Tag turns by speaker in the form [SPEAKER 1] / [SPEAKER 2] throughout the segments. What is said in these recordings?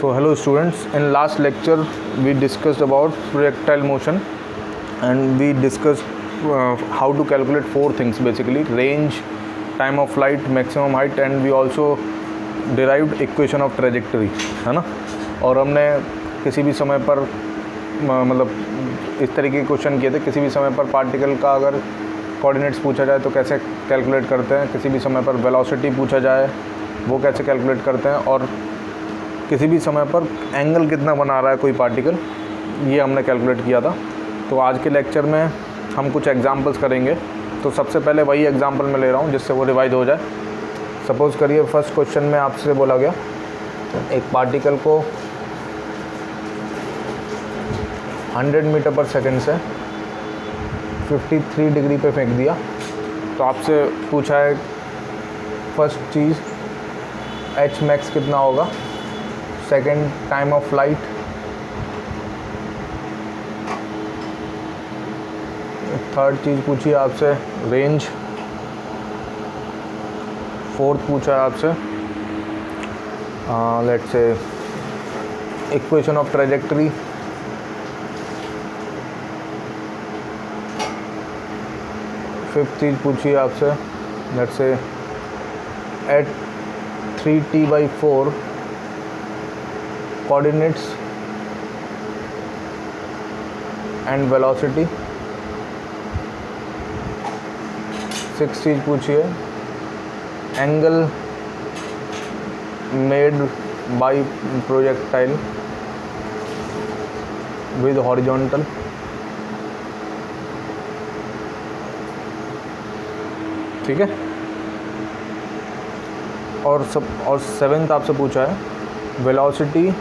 [SPEAKER 1] So hello students, in last lecture we discussed about projectile motion and we discussed how to calculate four things basically: range, time of flight, maximum height, and we also derived equation of trajectory, है ना। और हमने किसी भी समय पर मतलब इस तरीके के क्वेश्चन किए थे, किसी भी समय पर पार्टिकल का अगर कोऑर्डिनेट्स पूछा जाए तो कैसे कैलकुलेट करते हैं, किसी भी समय पर वेलोसिटी पूछा जाए वो कैसे कैलकुलेट करते हैं, और किसी भी समय पर एंगल कितना बना रहा है कोई पार्टिकल, ये हमने कैलकुलेट किया था। तो आज के लेक्चर में हम कुछ एग्जांपल्स करेंगे। तो सबसे पहले वही एग्जांपल मैं ले रहा हूँ जिससे वो रिवाइज हो जाए। सपोज़ करिए फर्स्ट क्वेश्चन में आपसे बोला गया एक पार्टिकल को 100 मीटर पर सेकंड से 53 डिग्री पे फेंक दिया। तो आपसे पूछा है फर्स्ट चीज़ एच मैक्स कितना होगा, second time of flight, third चीज़ पूछी है आपसे रेंज, फोर्थ पूछा है आपसे let's say equation of trajectory, fifth चीज़ पूछी है आपसे let's say at 3t/4 coordinates and velocity. Six चीज़ पूछी है angle made by projectile with horizontal. ठीक है। और सेवेंथ आपसे पूछा है velocity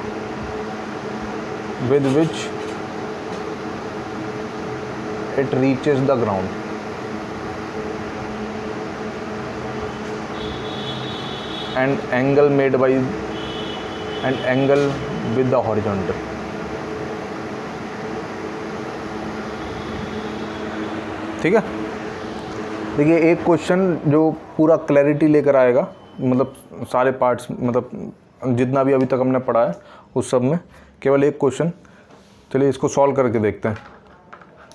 [SPEAKER 1] with which it reaches the ground। and angle made by and angle with the horizontal। ठीक है। देखिए एक क्वेश्चन जो पूरा क्लैरिटी लेकर आएगा, मतलब सारे पार्ट्स, मतलब जितना भी अभी तक हमने पढ़ा है उस सब में केवल एक क्वेश्चन। चलिए इसको सॉल्व करके देखते हैं।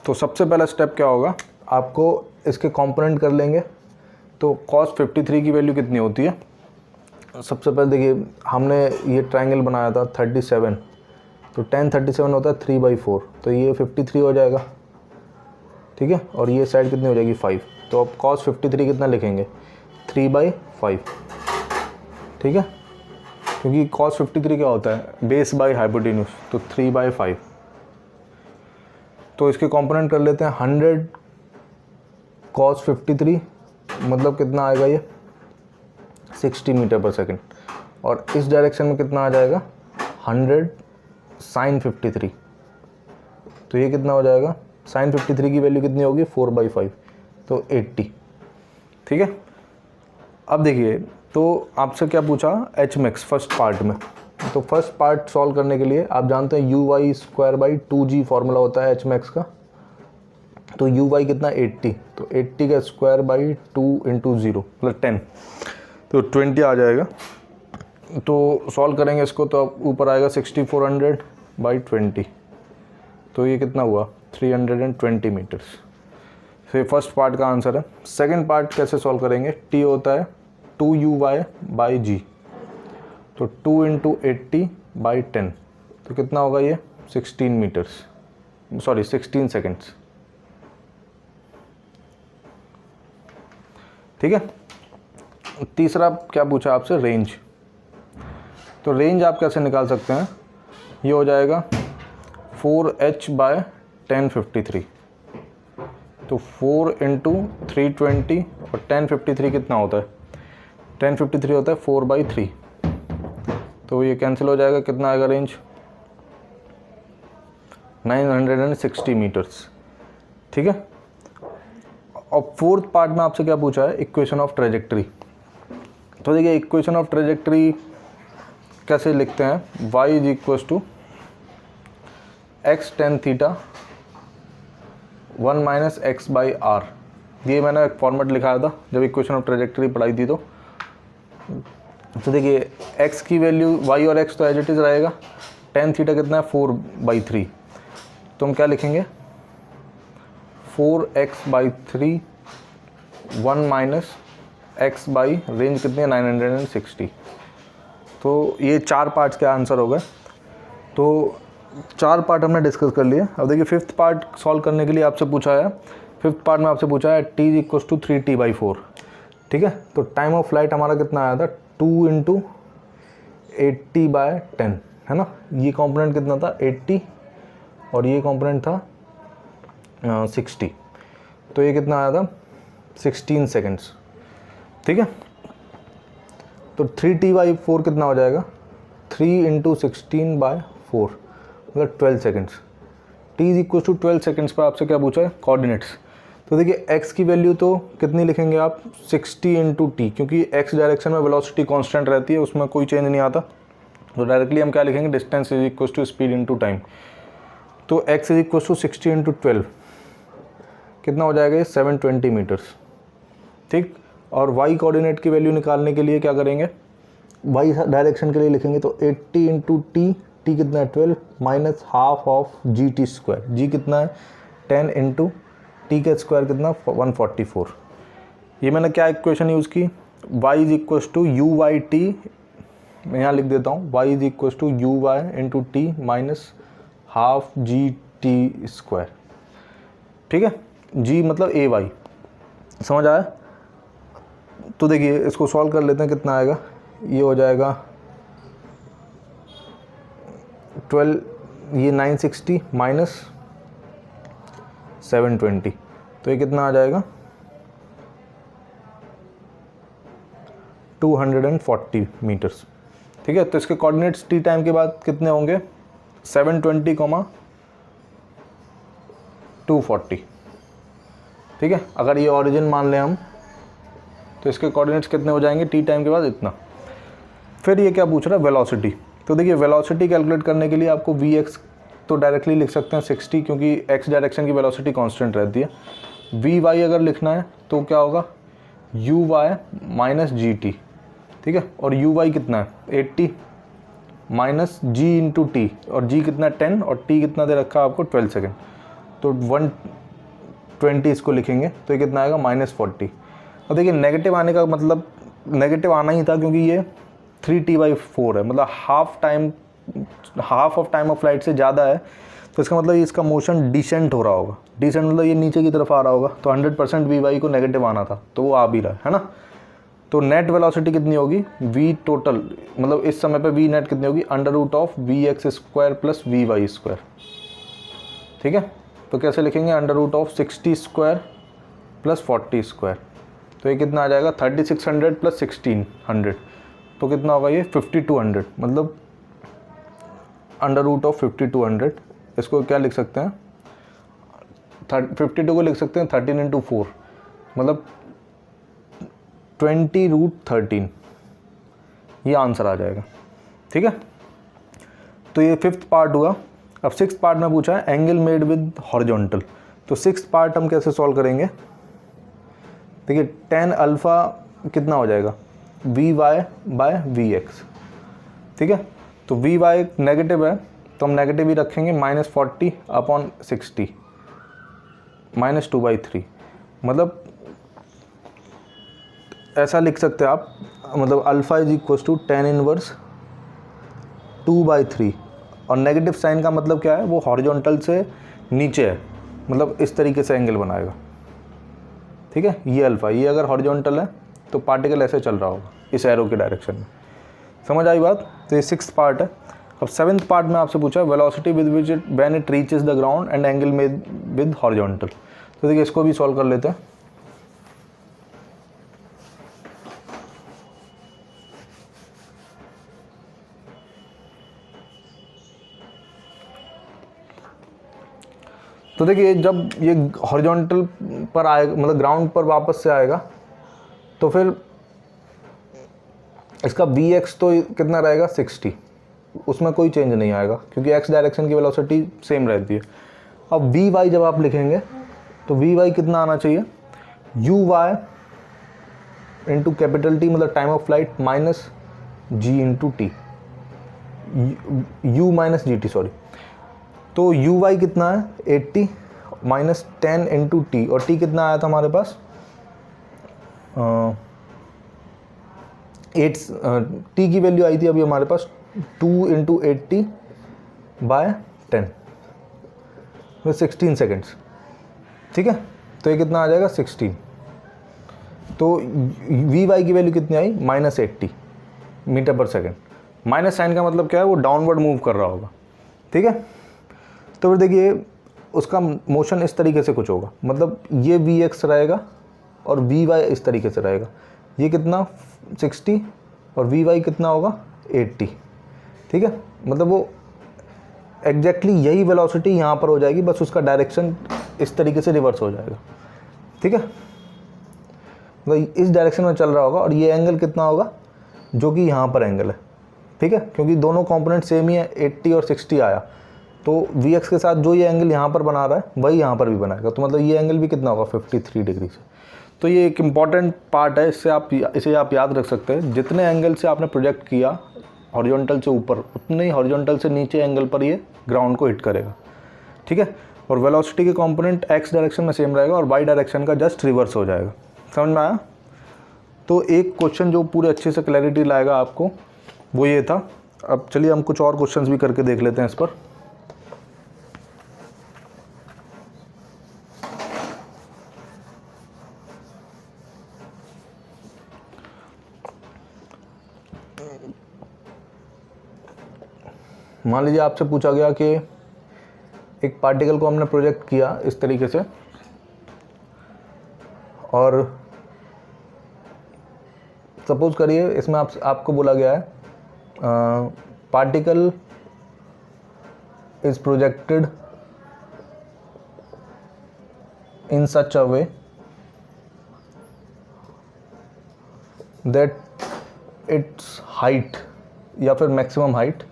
[SPEAKER 1] तो सबसे पहला स्टेप क्या होगा, आपको इसके कंपोनेंट कर लेंगे। तो cos 53 की वैल्यू कितनी होती है, सबसे पहले देखिए हमने ये ट्रायंगल बनाया था 37, तो tan 37 होता है 3/4, तो ये 53 हो जाएगा। ठीक है। और ये साइड कितनी हो जाएगी 5, तो अब cos 53 कितना लिखेंगे 3/5। ठीक है, क्योंकि cos 53 क्या होता है बेस बाय हाइपोटेन्यूज, तो 3/5। तो इसके कंपोनेंट कर लेते हैं 100 cos 53 मतलब कितना आएगा ये 60 मीटर पर सेकंड, और इस डायरेक्शन में कितना आ जाएगा 100 sin 53। तो ये कितना हो जाएगा, sin 53 की वैल्यू कितनी होगी 4/5, तो 80। ठीक है। अब देखिए तो आपसे क्या पूछा एच मैक्स फर्स्ट पार्ट में। तो फर्स्ट पार्ट सॉल्व करने के लिए आप जानते हैं uy²/2g फॉर्मूला होता है एच मैक्स का। तो uy कितना 80, तो 80 का स्क्वायर बाई 2 × 0 मतलब 10, तो 20 आ जाएगा। तो सॉल्व करेंगे इसको तो ऊपर आएगा 6400/20, तो ये कितना हुआ 320 मीटर्स। फिर फर्स्ट पार्ट का आंसर है। सेकंड पार्ट कैसे सॉल्व करेंगे, t होता है 2uy/g, तो 2 × 80/10, तो कितना होगा ये 16 मीटर्स, सॉरी 16 सेकेंड्स। ठीक है। तीसरा क्या पूछा आपसे रेंज। तो रेंज आप कैसे निकाल सकते हैं, ये हो जाएगा 4h/1053, तो 4 × 320 और 1053 कितना होता है 1053 होता है 4/3, तो ये कैंसिल हो जाएगा। कितना आएगा रेंज 960 मीटर्स। ठीक है। और फोर्थ पार्ट में आपसे क्या पूछा है इक्वेशन ऑफ ट्रैजेक्टरी। तो देखिए इक्वेशन ऑफ ट्रैजेक्टरी कैसे लिखते हैं, y = x tan theta 1 - x/r। ये मैंने एक फॉर्मेट लिखाया था जब इक्वेशन ऑफ ट्रैजेक्टरी पढ़ाई थी। तो तो देखिए x की वैल्यू y और x तो एज इट इज़ रहेगा, tan थीटा कितना है 4/3, तो हम क्या लिखेंगे 4x/3 1 minus x by range कितनी है 960। तो ये 4 पार्ट्स के आंसर हो गए। तो 4 पार्ट हमने डिस्कस कर लिए। अब देखिए फिफ्थ पार्ट सॉल्व करने के लिए आपसे पूछा है, फिफ्थ पार्ट में आपसे पूछा है t = 3t/4, ठीक है। तो टाइम ऑफ फ्लाइट हमारा कितना आया था 2 × 80/10, है ना। ये कंपोनेंट कितना था 80 और ये कंपोनेंट था 60, तो ये कितना आया था 16 सेकेंड्स, ठीक है। तो 3t/4 कितना हो जाएगा 3 × 16/4 मतलब 12 सेकेंड्स। t = 12 सेकेंड्स पर आपसे क्या पूछा है कोऑर्डिनेट्स। तो देखिए x की वैल्यू तो कितनी लिखेंगे आप 60 × t, क्योंकि x डायरेक्शन में वेलोसिटी कांस्टेंट रहती है, उसमें कोई चेंज नहीं आता। तो डायरेक्टली हम क्या लिखेंगे डिस्टेंस = स्पीड × टाइम। तो x = 60 × 12 कितना हो जाएगा ये 720 मीटर्स, ठीक। और y कोऑर्डिनेट की वैल्यू निकालने के लिए क्या करेंगे y डायरेक्शन के लिए लिखेंगे तो 80 × t, t कितना है 12 minus half of gt², g कितना है 10 × t का स्क्वायर कितना 144। ये मैंने क्या इक्वेशन यूज़ की y = u/t, मैं यहाँ लिख देता हूँ y = u/y × t minus half gt², ठीक है। g मतलब ay, समझ आया। तो देखिए इसको सॉल्व कर लेते हैं, कितना आएगा, ये हो जाएगा 12, ये 960 माइनस 720, तो ये कितना आ जाएगा 240 मीटर्स, ठीक है। तो इसके कोऑर्डिनेट्स t टाइम के बाद कितने होंगे 720, 240, ठीक है। अगर ये ओरिजिन मान लें हम तो इसके कोऑर्डिनेट्स कितने हो जाएंगे टी टाइम के बाद इतना। फिर ये क्या पूछ रहा है वेलोसिटी। तो देखिए वेलोसिटी कैलकुलेट करने के लिए आपको vx तो डायरेक्टली लिख सकते हैं 60, क्योंकि x डायरेक्शन की वेलोसिटी कांस्टेंट रहती है। vy अगर लिखना है तो क्या होगा uy माइनस gt, ठीक है। और uy कितना है 80 माइनस g × t, और g कितना 10 और t कितना दे रखा है आपको 12 सेकेंड, तो 120 इसको लिखेंगे, तो ये कितना आएगा -40। और देखिए नेगेटिव आने का मतलब नेगेटिव आना ही था, क्योंकि ये 3t/4 है, मतलब half of time of flight से ज़्यादा है। तो इसका मतलब इसका मोशन डिसेंट हो रहा होगा, डिसेंट मतलब ये नीचे की तरफ आ रहा होगा। तो 100% vy को नेगेटिव आना था, तो वो आ भी रहा है ना। तो नेट वेलोसिटी कितनी होगी v टोटल, मतलब इस समय पे v नेट कितनी होगी √vx² + vy², ठीक है। तो कैसे लिखेंगे √60² + 40², तो ये कितना आ जाएगा 3600 + 1600, तो कितना होगा ये 5200, मतलब √5200। इसको क्या लिख सकते हैं 52 को लिख सकते हैं 13 × 4, मतलब 20√13, ये आंसर आ जाएगा, ठीक है। तो ये फिफ्थ पार्ट हुआ। अब सिक्स्थ पार्ट में पूछा है एंगल मेड विद हॉरिजॉन्टल। तो सिक्स्थ पार्ट हम कैसे सॉल्व करेंगे, देखिए tan अल्फ़ा कितना हो जाएगा vy/vx, ठीक है। तो vy नेगेटिव है तो हम नेगेटिव ही रखेंगे -40/60 -2/3, मतलब ऐसा लिख सकते हैं आप, मतलब अल्फ़ा = tan इनवर्स 2/3, और नेगेटिव साइन का मतलब क्या है वो हॉरिजॉन्टल से नीचे है, मतलब इस तरीके से एंगल बनाएगा, ठीक है। ये अल्फ़ा, ये अगर हॉरिजॉन्टल है तो पार्टिकल ऐसे चल रहा होगा इस एरो के डायरेक्शन में, समझ आई बात। तो ये सिक्स्थ पार्ट है। अब सेवन्थ पार्ट में आपसे पूछा है velocity with which when it reaches the ground and angle made with horizontal. तो देखिए इसको भी सॉल्व कर लेते हैं। तो देखिए जब ये हॉरिजॉन्टल पर आएगा, मतलब ग्राउंड पर वापस से आएगा, तो फिर इसका vx तो कितना रहेगा 60, उसमें कोई चेंज नहीं आएगा क्योंकि x डायरेक्शन की वेलोसिटी सेम रहती है। अब vy जब आप लिखेंगे तो vy कितना आना चाहिए uy × T मतलब time of flight minus g into t, u minus g t sorry. तो यू वाई कितना है 80 माइनस 10 इंटू टी, और टी कितना आया था हमारे पास 8, टी की वैल्यू आई थी अभी हमारे पास 2 इंटू 80 बाय 10, 16 सेकेंड्स। ठीक है, तो ये कितना आ जाएगा 16। तो वी वाई की वैल्यू कितनी आई -80 मीटर पर सेकेंड। माइनस साइन का मतलब क्या है, वो डाउनवर्ड मूव कर रहा होगा। ठीक है, तो फिर देखिए उसका मोशन इस तरीके से कुछ होगा, मतलब ये वी एक्स रहेगा और वी वाई इस तरीके से रहेगा। ये कितना 60 और वी वाई कितना होगा 80। ठीक है, मतलब वो एग्जैक्टली यही वेलोसिटी यहाँ पर हो जाएगी, बस उसका डायरेक्शन इस तरीके से रिवर्स हो जाएगा। ठीक है, मतलब इस डायरेक्शन में चल रहा होगा, और ये एंगल कितना होगा जो कि यहाँ पर एंगल है। ठीक है, क्योंकि दोनों कंपोनेंट सेम ही है, 80 और 60 आया, तो वी एक्स के साथ जो ये एंगल यहाँ पर बना रहा है वही यहाँ पर भी बनाएगा, तो मतलब ये एंगल भी कितना होगा 53 डिग्री से। तो ये एक इम्पॉर्टेंट पार्ट है, इसे आप याद रख सकते हैं। जितने एंगल से आपने प्रोजेक्ट किया हॉरिजॉन्टल से ऊपर, उतने ही हॉरिजॉन्टल से नीचे एंगल पर ये ग्राउंड को हिट करेगा। ठीक है, और वेलोसिटी के कंपोनेंट एक्स डायरेक्शन में सेम रहेगा और वाई डायरेक्शन का जस्ट रिवर्स हो जाएगा। समझ में आया? तो एक क्वेश्चन जो पूरे अच्छे से क्लैरिटी लाएगा आपको वो ये था। अब चलिए हम कुछ और क्वेश्चंस भी करके देख लेते हैं इस पर। मान लीजिए आपसे पूछा गया कि एक पार्टिकल को हमने प्रोजेक्ट किया इस तरीके से, और सपोज करिए इसमें आपको बोला गया है particle is projected in such a way that it's height या फिर maximum height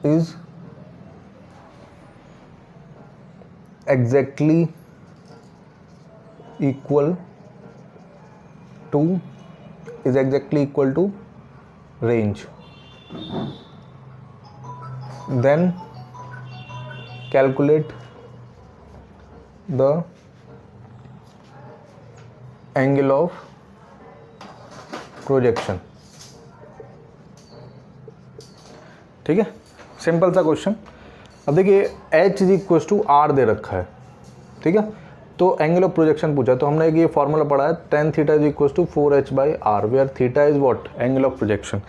[SPEAKER 1] is exactly equal to range, then calculate the angle of projection। ठीक है, सिंपल सा क्वेश्चन। अब देखिए h is equal to r दे रखा है। ठीक है, तो एंगल ऑफ प्रोजेक्शन पूछा है, तो हमने ये फॉर्मूला पढ़ा है tan theta is equal to 4h by r, where theta is what angle of projection.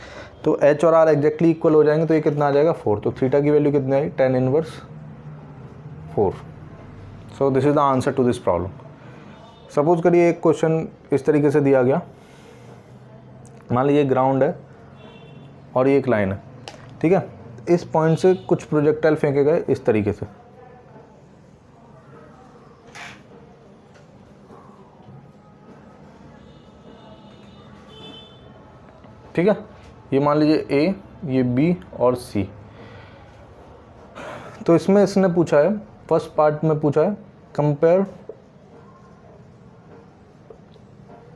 [SPEAKER 1] तो h और r एग्जैक्टली इक्वल हो जाएंगे, तो ये कितना आ जाएगा 4। तो थीटा की वैल्यू कितनी आई tan inverse 4। So this is the answer to this problem. Suppose करिए एक क्वेश्चन इस तरीके से दिया गया, मान लीजिए ग्राउंड है और ये एक लाइन है। ठीक है, इस पॉइंट से कुछ प्रोजेक्टाइल फेंके गए इस तरीके से। ठीक है, ये मान लीजिए ए, ये बी और सी। तो इसमें इसने पूछा है, फर्स्ट पार्ट में पूछा है कंपेयर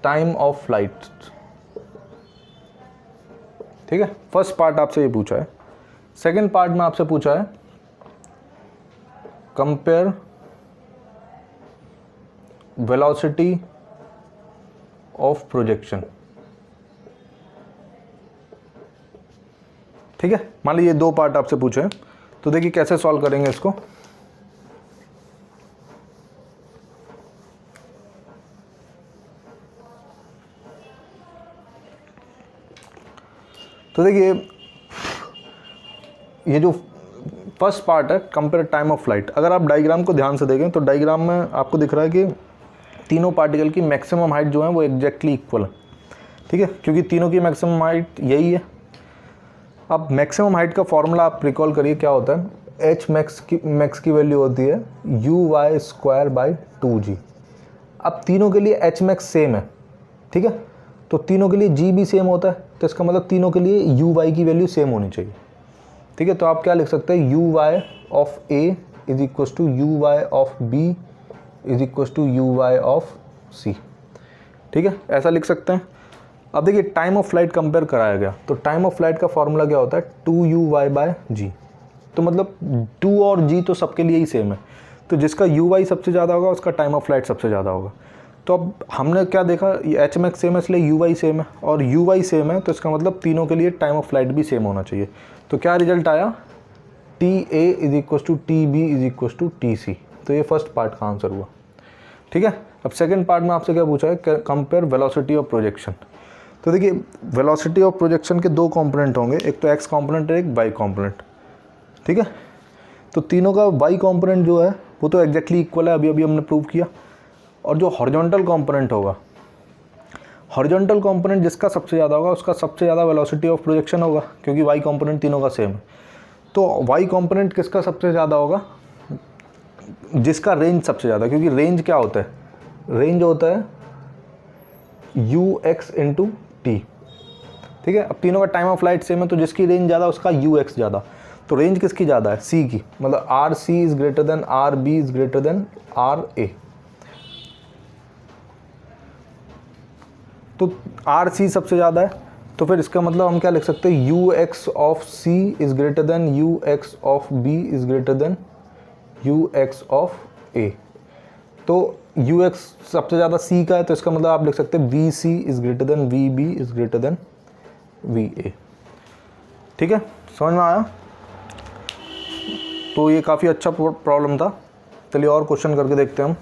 [SPEAKER 1] टाइम ऑफ फ्लाइट। ठीक है, फर्स्ट पार्ट आपसे ये पूछा है। सेकेंड पार्ट में आपसे पूछा है कंपेयर वेलोसिटी ऑफ प्रोजेक्शन। ठीक है, मान लीजिए दो पार्ट आपसे पूछे हैं, तो देखिए कैसे सॉल्व करेंगे इसको। तो देखिए ये जो फर्स्ट पार्ट है कंपेयर टाइम ऑफ फ्लाइट, अगर आप डायग्राम को ध्यान से देखें तो डायग्राम में आपको दिख रहा है कि तीनों पार्टिकल की मैक्सिमम हाइट जो है वो एग्जैक्टली इक्वल है। ठीक है, क्योंकि तीनों की मैक्सिमम हाइट यही है। अब मैक्सिमम हाइट का फॉर्मूला आप रिकॉल करिए क्या होता है, एच मैक्स की वैल्यू होती है you Y square by 2g। अब तीनों के लिए एच मैक्स सेम है। ठीक है, तो तीनों के लिए जी भी सेम होता है, तो इसका मतलब तीनों के लिए यू वाई की वैल्यू सेम होनी चाहिए। ठीक है, तो आप क्या लिख सकते हैं, u y of A is equal to u y of B is equal to u y of C. ठीक है, ऐसा लिख सकते हैं। अब देखिए टाइम ऑफ फ्लाइट कंपेयर कराया गया, तो टाइम ऑफ फ्लाइट का फॉर्मूला क्या होता है 2uy/g। तो मतलब 2 और g तो सबके लिए ही सेम है, तो जिसका uy सबसे ज़्यादा होगा उसका टाइम ऑफ फ्लाइट सबसे ज़्यादा होगा। तो अब हमने क्या देखा, एच मैक्स सेम है इसलिए uy सेम है, और uy सेम है तो इसका मतलब तीनों के लिए टाइम ऑफ फ्लाइट भी सेम होना चाहिए। तो क्या रिजल्ट आया, TA = TB = TC। तो ये फर्स्ट पार्ट का आंसर हुआ। ठीक है, अब सेकंड पार्ट में आपसे क्या पूछा है, कंपेयर वेलोसिटी ऑफ प्रोजेक्शन। तो देखिए वेलोसिटी ऑफ प्रोजेक्शन के दो कंपोनेंट होंगे, एक तो एक्स कंपोनेंट है, एक वाई कंपोनेंट। ठीक है, तो तीनों का वाई कंपोनेंट जो है वो तो एग्जैक्टली इक्वल है, अभी हमने प्रूव किया। और जो हॉरिजॉन्टल कंपोनेंट होगा, हॉरिजॉन्टल कंपोनेंट जिसका सबसे ज़्यादा होगा उसका सबसे ज़्यादा वेलोसिटी ऑफ प्रोजेक्शन होगा, क्योंकि वाई कंपोनेंट तीनों का सेम है। तो वाई कंपोनेंट किसका सबसे ज़्यादा होगा, जिसका रेंज सबसे ज़्यादा, क्योंकि रेंज क्या होता है, रेंज होता है ux × t। ठीक है, अब तीनों का टाइम ऑफ फ्लाइट सेम है, तो जिसकी रेंज ज़्यादा उसका ux ज़्यादा। तो रेंज किसकी ज़्यादा है, c की, मतलब rc = rb > ra। तो rc सबसे ज़्यादा है, तो फिर इसका मतलब हम क्या लिख सकते हैं, ux of c = ux of b > ux of a। तो ux सबसे ज़्यादा c का है, तो इसका मतलब आप लिख सकते हैं vc = vb > va। ठीक है, समझ में आया। तो ये काफ़ी अच्छा प्रॉब्लम था। चलिए और क्वेश्चन करके देखते हैं हम।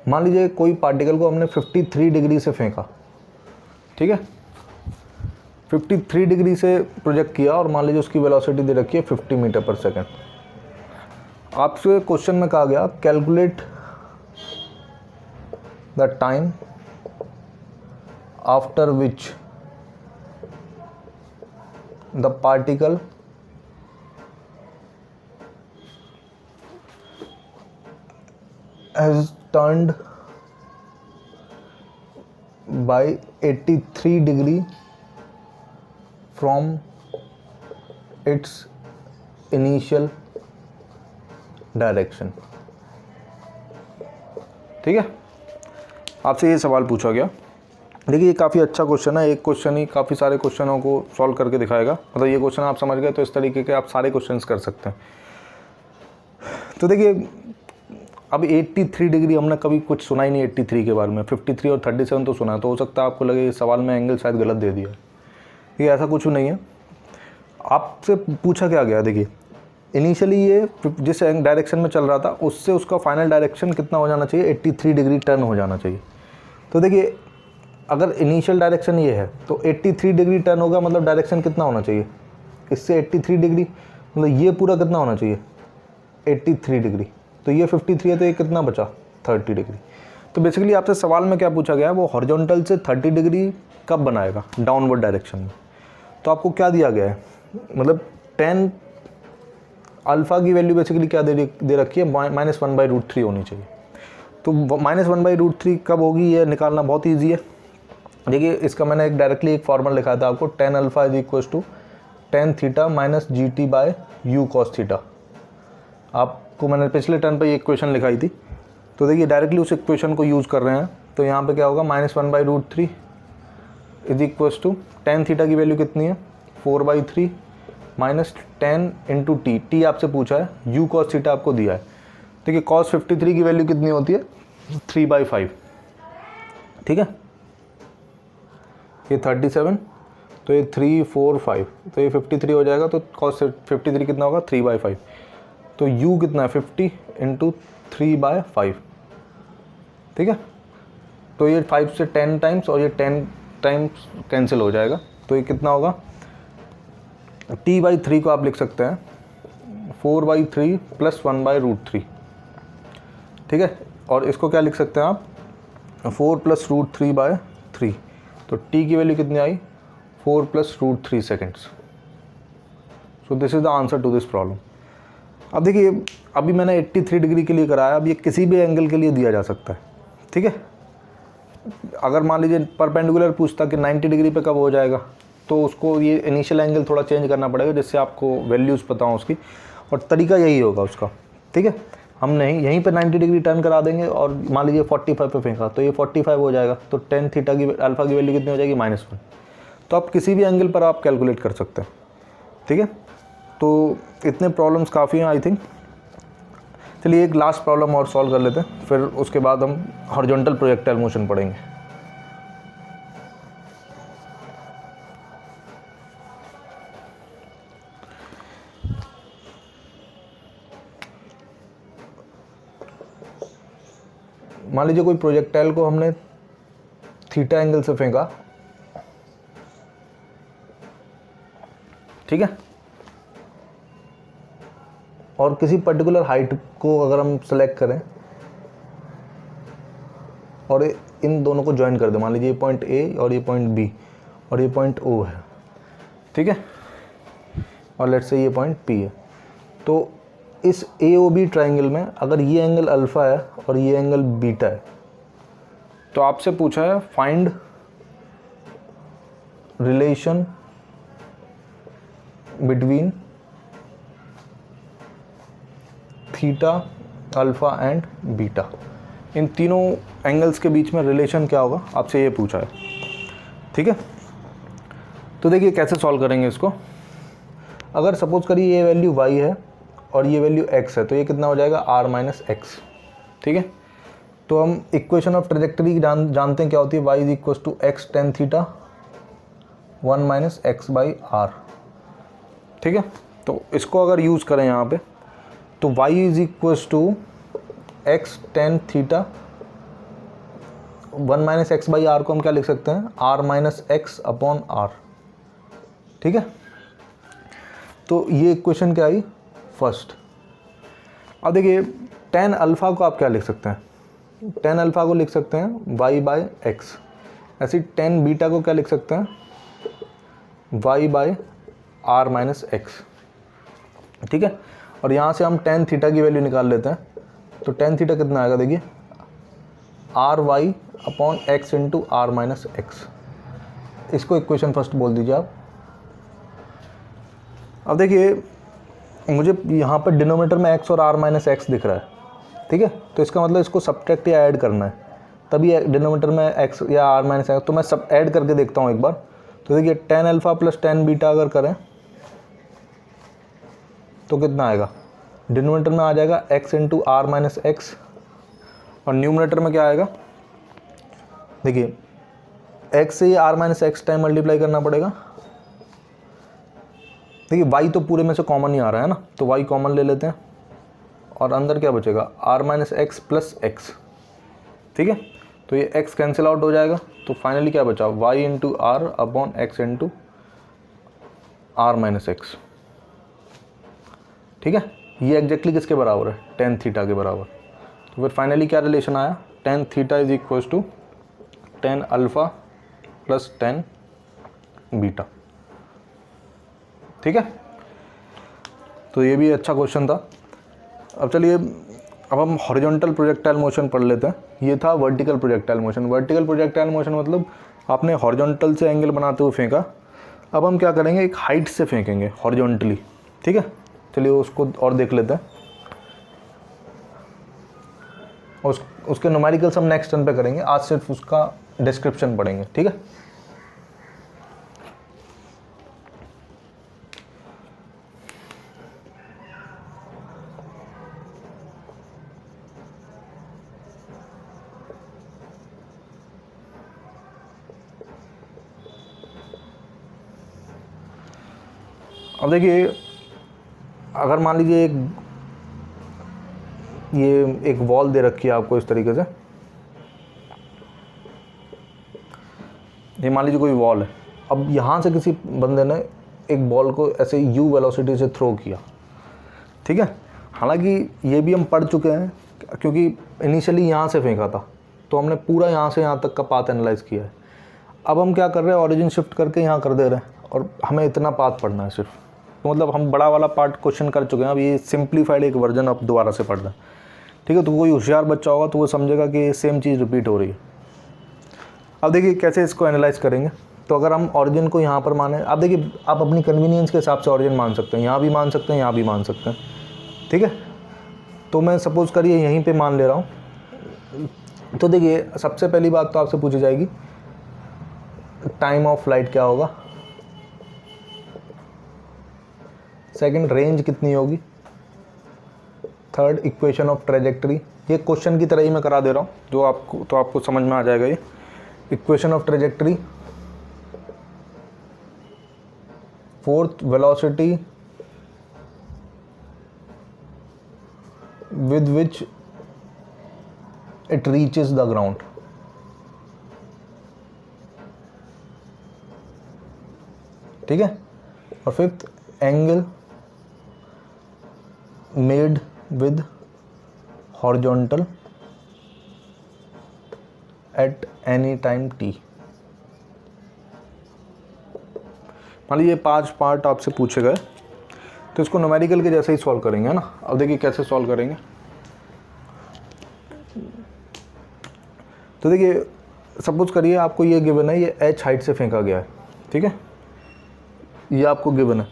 [SPEAKER 1] मान लीजिए कोई पार्टिकल को हमने 53 डिग्री से फेंका। ठीक है, 53 डिग्री से प्रोजेक्ट किया और मान लीजिए उसकी वेलोसिटी दे रखी है 50 मीटर/सेकंड। आपसे क्वेश्चन में कहा गया calculate the time after which the particle has turned by 83 degree from its initial direction। ठीक है, आपसे ये सवाल पूछा गया। देखिए ये काफ़ी अच्छा क्वेश्चन है, एक क्वेश्चन ही काफ़ी सारे क्वेश्चनों को सॉल्व करके दिखाएगा। मतलब ये क्वेश्चन आप समझ गए तो इस तरीके के आप सारे क्वेश्चंस कर सकते हैं। तो देखिए अब 83 डिग्री हमने कभी कुछ सुना ही नहीं 83 के बारे में, 53 और 37 तो सुना है, तो हो सकता है आपको लगे ये सवाल में एंगल शायद गलत दे दिया है। ये ऐसा कुछ नहीं है। आपसे पूछा क्या गया, देखिए इनिशियली ये जिस डायरेक्शन में चल रहा था उससे उसका फाइनल डायरेक्शन कितना हो जाना चाहिए, 83 डिग्री टर्न हो जाना चाहिए। तो देखिए अगर इनिशियल डायरेक्शन ये है तो 83 डिग्री टर्न होगा, मतलब डायरेक्शन कितना होना चाहिए, इससे 83 डिग्री, मतलब ये पूरा कितना होना चाहिए 83 डिग्री। तो ये 53 है तो ये कितना बचा 30 डिग्री। तो बेसिकली आपसे सवाल में क्या पूछा गया है, वो हॉरिजॉन्टल से 30 डिग्री कब बनाएगा, डाउनवर्ड डायरेक्शन में। तो आपको क्या दिया गया है, मतलब tan अल्फ़ा की वैल्यू बेसिकली क्या दे रखी है, -1/√3 होनी चाहिए। तो -1/√3 कब होगी ये निकालना बहुत ईजी है। देखिए इसका मैंने एक डायरेक्टली एक फॉर्मूला लिखा था आपको, tan alpha = tan θ - GT/u cos θ। आपको मैंने पिछले टर्न पे ये इक्वेशन लिखाई थी। तो देखिए डायरेक्टली उस इक्वेशन को यूज़ कर रहे हैं, तो यहाँ पे क्या होगा -1/√3 = tan θ की वैल्यू कितनी है 4/3 -10 × t। t आपसे पूछा है, u cos θ आपको दिया है। देखिए cos 53 की वैल्यू कितनी होती है 3/5। ठीक है, ये 37, तो ये 3 4 5, तो ये 53 हो जाएगा। तो cos 53 कितना होगा 3/5। तो u कितना है 50 × 3/5। ठीक है, तो ये 5 से 10 टाइम्स और ये 10 टाइम्स कैंसिल हो जाएगा। तो ये कितना होगा, t/3 को आप लिख सकते हैं 4/3 + 1/√3। ठीक है, और इसको क्या लिख सकते हैं आप 4 + √3/3। तो t की वैल्यू कितनी आई 4 + √3 seconds. So this is the answer to this problem. अब देखिए अभी मैंने 83 डिग्री के लिए कराया, अब ये किसी भी एंगल के लिए दिया जा सकता है। ठीक है, अगर मान लीजिए परपेंडिकुलर पूछता कि 90 डिग्री पे कब हो जाएगा, तो उसको ये इनिशियल एंगल थोड़ा चेंज करना पड़ेगा जिससे आपको वैल्यूज़ पता हो उसकी, और तरीका यही होगा उसका। ठीक है, हम नहीं यहीं पे 90 डिग्री टर्न करा देंगे और मान लीजिए 45 पे फेंका तो ये 45 हो जाएगा, तो टेन थीटा की अल्फ़ा की वैल्यू कितनी हो जाएगी -1। तो आप किसी भी एंगल पर आप कैलकुलेट कर सकते हैं। ठीक है, तो इतने प्रॉब्लम्स काफ़ी हैं आई थिंक। चलिए एक लास्ट प्रॉब्लम और सॉल्व कर लेते हैं, फिर उसके बाद हम हॉरिजॉन्टल प्रोजेक्टाइल मोशन पढ़ेंगे। मान लीजिए कोई प्रोजेक्टाइल को हमने थीटा एंगल से फेंका, ठीक है, और किसी पर्टिकुलर हाइट को अगर हम सेलेक्ट करें और इन दोनों को ज्वाइन कर दें, मान लीजिए ये पॉइंट ए और ये पॉइंट बी और ये पॉइंट ओ है, ठीक है, और लेट्स से ये पॉइंट पी है। तो इस ए ओ बी ट्राइंगल में अगर ये एंगल अल्फ़ा है और ये एंगल बीटा है, तो आपसे पूछा है find relation between theta, alpha and beta. इन तीनों एंगल्स के बीच में रिलेशन क्या होगा, आपसे ये पूछा है। ठीक है, तो देखिए कैसे सॉल्व करेंगे इसको। अगर सपोज करिए ये वैल्यू y है और ये वैल्यू x है, तो ये कितना हो जाएगा r - x। ठीक है, तो हम इक्वेशन ऑफ ट्रेजेक्टरी जानते हैं क्या होती है, y = x tan theta 1 - x/r। ठीक है, तो इसको अगर यूज़ करें यहाँ पे, तो y = x tan theta 1 - x/r को हम क्या लिख सकते हैं, r - x/r। ठीक है, तो ये इक्वेशन क्या आई, फर्स्ट। अब देखिए tan अल्फ़ा को आप क्या लिख सकते हैं, tan अल्फ़ा को लिख सकते हैं y/x। ऐसे tan बीटा को क्या लिख सकते हैं, y/r - x। ठीक है, और यहाँ से हम tan थीटा की वैल्यू निकाल लेते हैं, तो tan थीटा कितना आएगा, देखिए ry/x × r - x। इसको इक्वेशन फर्स्ट बोल दीजिए आप। अब देखिए मुझे यहाँ पर डिनोमिनेटर में x और r - x दिख रहा है। ठीक है, तो इसका मतलब इसको सब्ट्रैक्ट या ऐड करना है, तभी डिनोमिनेटर में x या r - x। तो मैं सब ऐड करके देखता हूँ एक बार। तो देखिए tan अल्फ़ा + tan बीटा अगर करें तो कितना आएगा, डिनोमिनेटर में आ जाएगा x × r - x, और न्यूमरेटर में क्या आएगा, देखिए x से ये r - x टाइम मल्टीप्लाई करना पड़ेगा। देखिए y तो पूरे में से कॉमन ही आ रहा है ना, तो y कॉमन ले लेते हैं, और अंदर क्या बचेगा, r - x + x। ठीक है, तो ये x कैंसिल आउट हो जाएगा, तो फाइनली क्या बचा, y × r/x × r - x। ठीक है, ये एग्जैक्टली किसके बराबर है, tan थीटा के बराबर। तो फिर फाइनली क्या रिलेशन आया, tan theta = tan alpha + tan beta. ठीक है, तो ये भी अच्छा क्वेश्चन था। अब चलिए अब हम हॉरिजॉन्टल प्रोजेक्टाइल मोशन पढ़ लेते हैं। ये था vertical projectile motion. Vertical projectile motion मतलब आपने हॉरिजॉन्टल से एंगल बनाते हुए फेंका। अब हम क्या करेंगे, एक हाइट से फेंकेंगे हॉरिजॉन्टली। ठीक है, चलिए उसको और देख लेते हैं। उसके न्यूमेरिकल्स हम नेक्स्ट टर्न पे करेंगे, आज सिर्फ उसका डिस्क्रिप्शन पढ़ेंगे। ठीक है, अब देखिए अगर मान लीजिए एक वॉल दे रखी है आपको इस तरीके से, ये मान लीजिए कोई वॉल है। अब यहाँ से किसी बंदे ने एक बॉल को ऐसे u वेलोसिटी से थ्रो किया। ठीक है, हालांकि ये भी हम पढ़ चुके हैं क्योंकि इनिशियली यहाँ से फेंका था, तो हमने पूरा यहाँ से यहाँ तक का पाथ एनालाइज किया है। अब हम क्या कर रहे हैं, ऑरिजिन शिफ्ट करके यहाँ कर दे रहे हैं, और हमें इतना पाथ पढ़ना है सिर्फ। तो मतलब हम बड़ा वाला पार्ट क्वेश्चन कर चुके हैं, अब ये सिंप्लीफाइड एक वर्जन अब दोबारा से पढ़ना है। ठीक है, तो कोई होशियार बच्चा होगा तो वो समझेगा कि सेम चीज़ रिपीट हो रही है। अब देखिए कैसे इसको एनालाइज करेंगे। तो अगर हम ऑरिजिन को यहाँ पर माने, आप देखिए आप अपनी कन्वीनियंस के हिसाब से ऑरिजिन मान सकते हैं, यहाँ भी मान सकते हैं, यहाँ भी मान सकते हैं, ठीक है। तो मैं सपोज़ करिए यहीं पे मान ले रहा हूँ। तो देखिए सबसे पहली बात तो आपसे पूछी जाएगी टाइम ऑफ फ्लाइट क्या होगा, सेकंड रेंज कितनी होगी, थर्ड इक्वेशन ऑफ ट्रेजेक्टरी, ये क्वेश्चन की तरह ही मैं करा दे रहा हूँ जो आपको समझ में आ जाएगा ये। Equation of trajectory, fourth velocity with which it reaches the ground, ठीक है। और fifth angle made with horizontal at any time T. मान लीजिए 5 पार्ट आपसे पूछे गए, तो इसको न्यूमेरिकल के जैसे ही सॉल्व करेंगे, है ना। अब देखिए कैसे सॉल्व करेंगे। तो देखिए सपोज करिए आपको ये गिवन है, ये h हाइट से फेंका गया है, ठीक है, ये आपको गिवन है।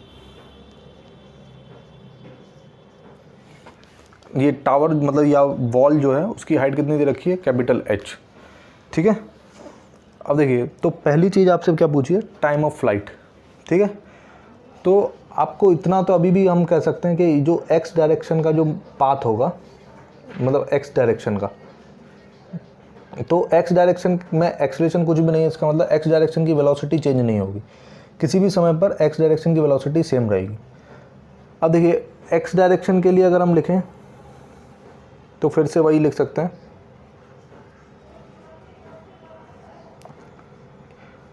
[SPEAKER 1] ये टावर मतलब या वॉल जो है उसकी हाइट कितनी दे रखी है, कैपिटल H, ठीक है। अब देखिए तो पहली चीज़ आपसे क्या पूछी है, टाइम ऑफ फ्लाइट, ठीक है। तो आपको इतना तो अभी भी हम कह सकते हैं कि जो x डायरेक्शन का जो पाथ होगा, मतलब x डायरेक्शन का, तो x डायरेक्शन में एक्सेलरेशन कुछ भी नहीं है, इसका मतलब x डायरेक्शन की वेलोसिटी चेंज नहीं होगी, किसी भी समय पर x डायरेक्शन की वेलोसिटी सेम रहेगी। अब देखिए x डायरेक्शन के लिए अगर हम लिखें तो फिर से वही लिख सकते हैं,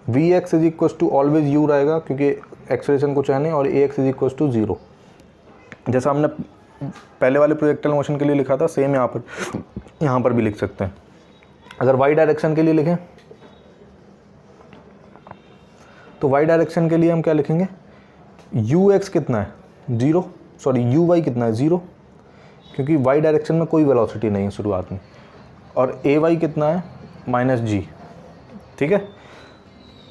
[SPEAKER 1] Vx is equal to always u रहेगा क्योंकि एक्सेलरेशन कुछ है नहीं, और Ax इज इक्वल टू 0, जैसा हमने पहले वाले प्रोजेक्टाइल मोशन के लिए लिखा था सेम यहाँ पर भी लिख सकते हैं। अगर y डायरेक्शन के लिए लिखें तो y डायरेक्शन के लिए हम क्या लिखेंगे, ux कितना है 0, सॉरी uy कितना है 0, क्योंकि y डायरेक्शन में कोई वेलोसिटी नहीं है शुरुआत में, और ay कितना है -g, ठीक है।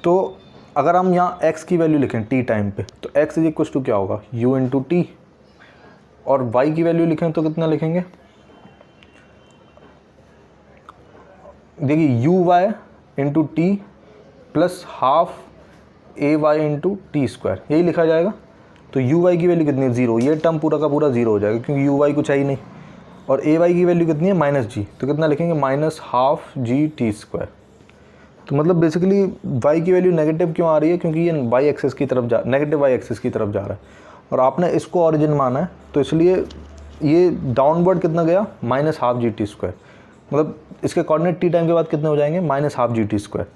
[SPEAKER 1] तो अगर हम यहाँ x की वैल्यू लिखें t टाइम पे, तो x इज इक्वल टू क्या होगा u इंटू टी, और y की वैल्यू लिखें तो कितना लिखेंगे, देखिए u y into t plus half a y into t square, यही लिखा जाएगा। तो यू वाई की वैल्यू कितनी है 0, ये टर्म पूरा का पूरा 0 हो जाएगा क्योंकि यू वाई कुछ है ही नहीं, और ए वाई की वैल्यू कितनी है -g, तो कितना लिखेंगे -12g टी स्क्वायर। तो मतलब बेसिकली y की वैल्यू नेगेटिव क्यों आ रही है, क्योंकि ये y एक्सिस की तरफ नेगेटिव y एक्सिस की तरफ जा रहा है, और आपने इसको ऑरिजिन माना है, तो इसलिए ये डाउनवर्ड कितना गया -12g टी स्क्वायर, मतलब इसके कोऑर्डिनेट टी टाइम के बाद कितने हो जाएंगे -12g टी स्क्वायर।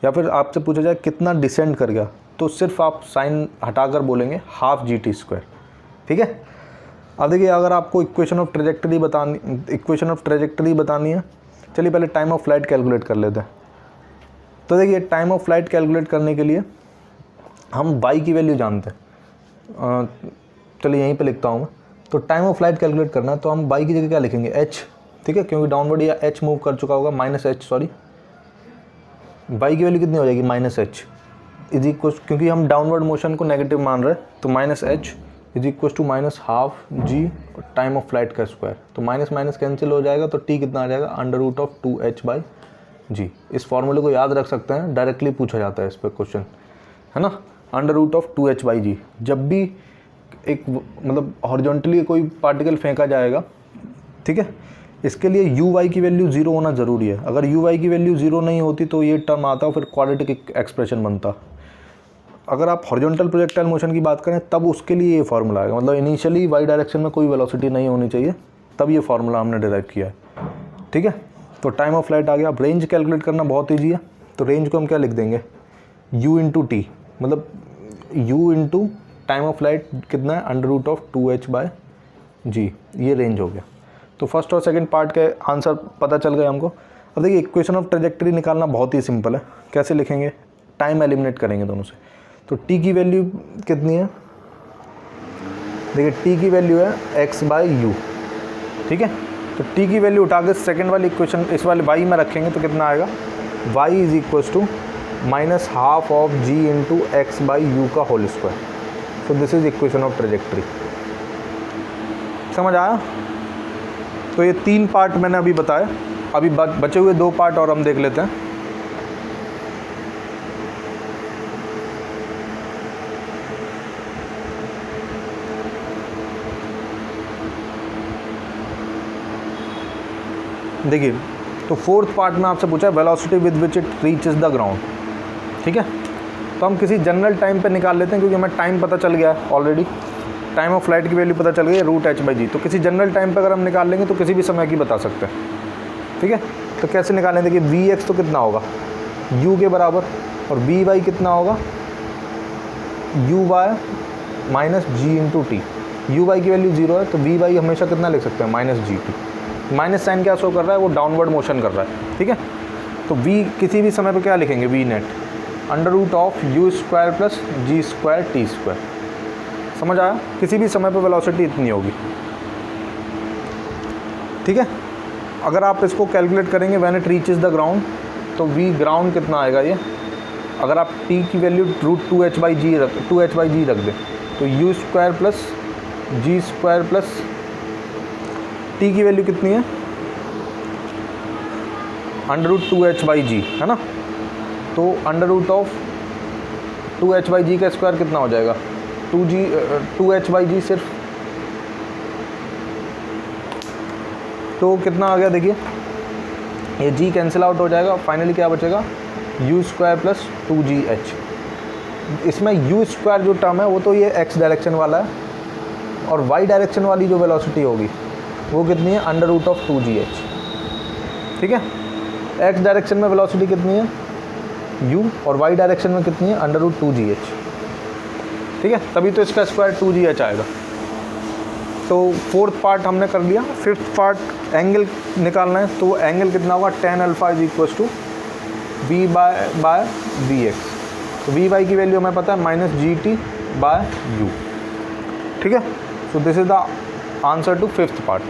[SPEAKER 1] या फिर आपसे पूछा जाए कितना डिसेंड कर गया, तो सिर्फ आप साइन हटाकर बोलेंगे ½ gt स्क्वायर, ठीक है। अब देखिए अगर आपको इक्वेशन ऑफ ट्रेजेक्टरी बतानी है, चलिए पहले टाइम ऑफ फ्लाइट कैलकुलेट कर लेते हैं। तो देखिए टाइम ऑफ फ्लाइट कैलकुलेट करने के लिए हम y की वैल्यू जानते हैं, चलिए यहीं पे लिखता हूँ मैं। तो टाइम ऑफ फ्लाइट कैलकुलेट करना है तो हम y की जगह क्या लिखेंगे h, ठीक है, क्योंकि डाउनवर्ड या h मूव कर चुका होगा -h, सॉरी y की वैल्यू कितनी हो जाएगी -h इज इक्वल, क्योंकि हम डाउनवर्ड मोशन को नेगेटिव मान रहे हैं, तो -h is equal to -12g time of flight का स्क्वायर, तो माइनस माइनस कैंसिल हो जाएगा, तो t कितना आ जाएगा √2h/g। इस फॉर्मूले को याद रख सकते हैं, डायरेक्टली पूछा जाता है इस पर क्वेश्चन, है ना, √2h/g। जब भी एक मतलब हॉरिजॉन्टली कोई पार्टिकल फेंका जाएगा, ठीक है, इसके लिए uy की वैल्यू 0 होना ज़रूरी है। अगर uy की वैल्यू 0 नहीं होती तो ये टर्म आता, फिर क्वाड्रेटिक एक्सप्रेशन बनता। अगर आप हॉरिजॉन्टल प्रोजेक्टाइल मोशन की बात करें तब उसके लिए ये फार्मूला आएगा, मतलब इनिशियली y डायरेक्शन में कोई वेलोसिटी नहीं होनी चाहिए, तब ये फार्मूला हमने डिराइव किया है, ठीक है। तो टाइम ऑफ फ्लाइट आ गया। अब रेंज कैलकुलेट करना बहुत ईजी है, तो रेंज को हम क्या लिख देंगे u इंटू टी, मतलब u into time of flight कितना है √2h/g, ये रेंज हो गया। तो फर्स्ट और सेकंड पार्ट के आंसर पता चल गए हमको। अब देखिए इक्वेशन ऑफ ट्रेजेक्टरी निकालना बहुत ही सिंपल है, कैसे लिखेंगे, टाइम एलिमिनेट करेंगे दोनों से। तो t की वैल्यू कितनी है, देखिए t की वैल्यू है x/u, ठीक है। तो t की वैल्यू उठा के सेकेंड वाली इक्वेशन इस वाले y में रखेंगे तो कितना आएगा y is equal to minus half of g into x by u का whole square. So this is equation of trajectory. समझ आया? तो ये 3 पार्ट मैंने अभी बताया, अभी बचे हुए 2 पार्ट और हम देख लेते हैं। देखिए, तो 4th पार्ट में आपसे पूछा है velocity with which it reaches the ground. ठीक है, तो हम किसी जनरल टाइम पे निकाल लेते हैं, क्योंकि हमें टाइम पता चल गया है ऑलरेडी, टाइम ऑफ फ्लाइट की वैल्यू पता चल गई है √h/g। तो किसी जनरल टाइम पे अगर हम निकाल लेंगे तो किसी भी समय की बता सकते हैं। ठीक है, तो कैसे निकालें? देखिए vx तो कितना होगा u के बराबर, और vy कितना होगा uy minus g into T. uy की वैल्यू 0 है, तो vy हमेशा कितना लिख सकते हैं -gt। माइनस साइन क्या शो कर रहा है? वो डाउनवर्ड मोशन कर रहा है। ठीक है, तो v किसी भी समय पे क्या लिखेंगे? v net √u² plus g² t²। समझ आया? किसी भी समय पे वेलोसिटी इतनी होगी। ठीक है, अगर आप इसको कैलकुलेट करेंगे when it reaches the ground, तो v ग्राउंड कितना आएगा ये? अगर आप t की वैल्यू √2h/g रख दें, तो u² plus g² plus t की वैल्यू कितनी है? √2h/g है ना। तो √2h/g का स्क्वायर कितना हो जाएगा? 2h/g सिर्फ। तो कितना आ गया? देखिए ये g कैंसिल आउट हो जाएगा, फाइनली क्या बचेगा? u² plus 2gh। इसमें u² जो टर्म है वो तो ये x डायरेक्शन वाला है, और y डायरेक्शन वाली जो वेलोसिटी होगी वो कितनी है? √2gh। ठीक है, x डायरेक्शन में वेलोसिटी कितनी है? u, और y डायरेक्शन में कितनी है? √2gh। ठीक है, तभी तो इसका स्क्वायर 2gh आएगा। तो 4th पार्ट हमने कर लिया। 5th पार्ट एंगल निकालना है, तो एंगल कितना होगा? tan alpha is equal to v by vx। तो vy की वैल्यू हमें पता है -gt/u। ठीक है, so this is the answer to 5th part.